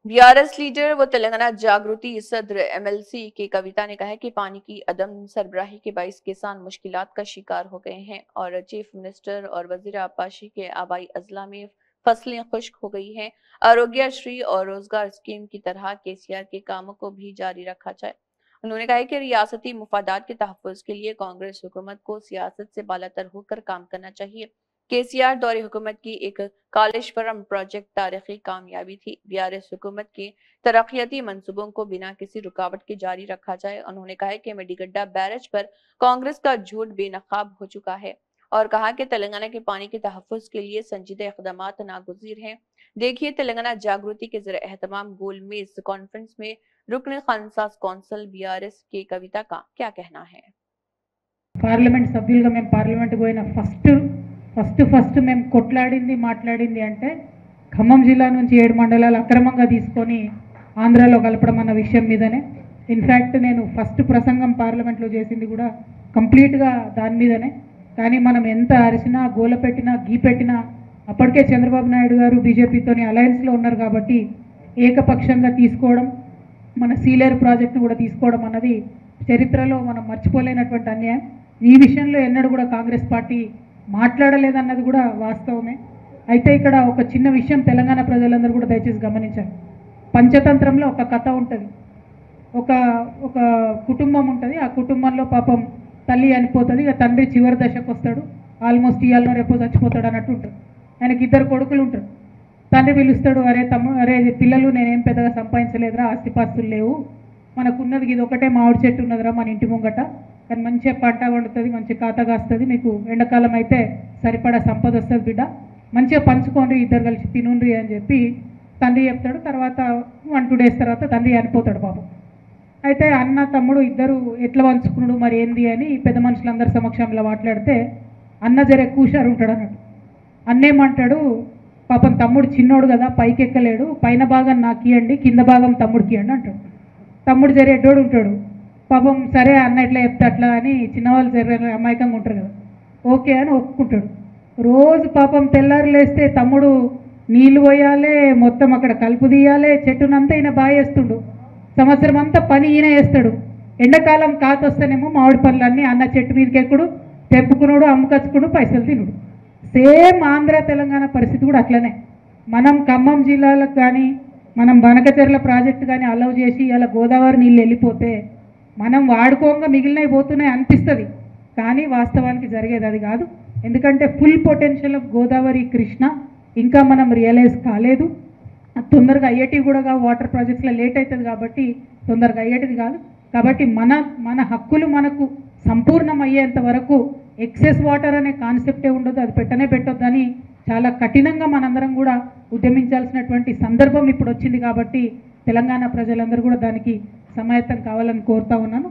BRS leader व तेलंगाना जागृति सदर एमएलसी के कविता ने कहा है कि पानी की अदम सरबराही के बाइस किसान मुश्किलात का शिकार हो गए हैं और चीफ मिनिस्टर और वजीर आबाशी के आबाई अजला में फसलें खुश्क हो गई हैं। आरोग्य श्री और रोजगार स्कीम की तरह केसीआर के कामों को भी जारी रखा जाए। उन्होंने कहा कि रियासती मुफादात के तहफ़्फ़ुज़ के लिए कांग्रेस हुकूमत को सियासत से बालातर होकर काम करना चाहिए। केसीआर दौरे हुकूमत की एक कालेश्वरम प्रोजेक्ट तारीखी कामयाबी थी। बीआरएस हुकूमत के तरक्याती मंसूबों को बिना किसी रुकावट के जारी रखा जाए। उन्होंने कहा कि मेडीगड्डा बैरेज पर कांग्रेस का झूठ बेनकाब हो चुका है और कहा कि तेलंगाना के पानी के तहफ़्फ़ुज़ के लिए संजीदा इक़दामात नागुज़ीर हैं। देखिए तेलंगाना जागृति के ज़रिए एहतमाम गोलमेज कॉन्फ्रेंस में रुकन खानसास कौंसल बीआरएस के कविता का क्या कहना है। పార్లమెంట్ సభ్యులుగా మేము పార్లమెంట్ పోయిన ఫస్ట్ మేము కొట్లాడింది మాట్లాడింది అంటే ఖమ్మం జిల్లా నుంచి 7 మండలాలు అక్రమంగా తీసుకొని ఆంధ్రాలో కలపడం అన్న విషయం మీదనే. ఇన్ఫ్యాక్ట్ నేను ఫస్ట్ ప్రసంగం పార్లమెంట్లో చేసింది కూడా కంప్లీట్గా దాని మీదనే. కానీ మనం ఎంత అరిసినా గోల పెట్టినా గీ పెట్టినా అప్పటికే చంద్రబాబు నాయుడు గారు బీజేపీతోని అలయన్స్లో ఉన్నారు కాబట్టి ఏకపక్షంగా తీసుకోవడం, మన సీలేరు ప్రాజెక్టును కూడా తీసుకోవడం అన్నది చరిత్రలో మనం మర్చిపోలేనటువంటి అన్యాయం. ఈ విషయంలో ఎన్నడూ కూడా కాంగ్రెస్ పార్టీ మాట్లాడలేదన్నది కూడా వాస్తవమే. అయితే ఇక్కడ ఒక చిన్న విషయం తెలంగాణ ప్రజలందరూ కూడా దయచేసి గమనించాలి. పంచతంత్రంలో ఒక కథ ఉంటుంది. ఒక ఒక కుటుంబం ఉంటుంది. ఆ కుటుంబంలో పాపం తల్లి చనిపోతుంది. ఇక తండ్రి చివరి దశకు వస్తాడు. ఆల్మోస్ట్ ఇవాళ రేపు చచ్చిపోతాడు అన్నట్టు ఉంటుంది. ఆయనకి 2 కొడుకులు ఉంటారు. తండ్రి పిలుస్తాడు, అరే పిల్లలు నేనేం పెద్దగా సంపాదించలేదురా, ఆస్తిపాస్తులు లేవు, మనకున్నది ఇది ఒకటే మామిడి చెట్టు ఉన్నదిరా మన ఇంటి ముంగట, కానీ మంచిగా పంట వండుతుంది, మంచి ఖాతా కాస్తుంది, మీకు ఎండాకాలం అయితే సరిపడా సంపద వస్తుంది బిడ్డ, మంచిగా పంచుకోండి, ఇద్దరు కలిసి తినుండ్రి అని చెప్పి తండ్రి చెప్తాడు. తర్వాత 1-2 డేస్ తర్వాత తండ్రి చనిపోతాడు పాపం. అయితే అన్న తమ్ముడు ఇద్దరు ఎట్లా పంచుకున్నాడు మరి ఏంది అని పెద్ద మనుషులందరి సమక్షంలో మాట్లాడితే అన్న జరే కూషారు ఉంటాడు అన్నట్టు. అన్నేమంటాడు, పాపం తమ్ముడు చిన్నోడు కదా పైకి ఎక్కలేడు, పైన భాగం నాకు ఇవ్వండి, కింద భాగం తమ్ముడికి ఇవ్వండి అంటాడు. తమ్ముడు జరే ఎడ్డోడు ఉంటాడు. పాపం సరే అన్న ఎట్లా చెప్తే అట్లా అని చిన్నవాళ్ళు జరే అమాయకంగా ఉంటారు కదా, ఓకే అని ఒప్పుకుంటాడు. రోజు పాపం తెల్లారు లేస్తే తమ్ముడు నీళ్ళు పోయాలి, మొత్తం అక్కడ కలుపు తీయాలి, చెట్టునంతా ఈయన బాగా వేస్తుండు. సంవత్సరం అంతా పని ఈయన వేస్తాడు. ఎండాకాలం కాతొస్తేనేమో మామిడి పళ్ళన్నీ అన్న చెట్టు మీదకి ఎక్కుడు, తెప్పుకున్నాడు, అమ్ముకచ్చుకుడు, పైసలు తినుడు. సేమ్ ఆంధ్ర తెలంగాణ పరిస్థితి కూడా అట్లనే. మనం ఖమ్మం జిల్లాలకు కానీ మనం బనకచెర్ల ప్రాజెక్టు కానీ అలౌ చేసి ఇలా గోదావరి నీళ్ళు వెళ్ళిపోతే మనం వాడుకోగా మిగిలినవి పోతున్నాయి అనిపిస్తుంది, కానీ వాస్తవానికి జరిగేది అది కాదు. ఎందుకంటే full potential of Godavari Krishna ఇంకా మనం రియలైజ్ కాలేదు. తొందరగా అయ్యేటివి కూడా వాటర్ ప్రాజెక్ట్స్లో లేట్ అవుతుంది కాబట్టి తొందరగా అయ్యేటిది కాదు. కాబట్టి మన హక్కులు మనకు సంపూర్ణం అయ్యేంత వరకు ఎక్సెస్ వాటర్ అనే కాన్సెప్టే ఉండదు, అది పెట్టొద్దని చాలా కఠినంగా మనందరం కూడా ఉద్యమించాల్సినటువంటి సందర్భం ఇప్పుడు వచ్చింది. కాబట్టి తెలంగాణ ప్రజలందరూ కూడా దానికి సమాయత్తం కావాలని కోరుతా ఉన్నాను.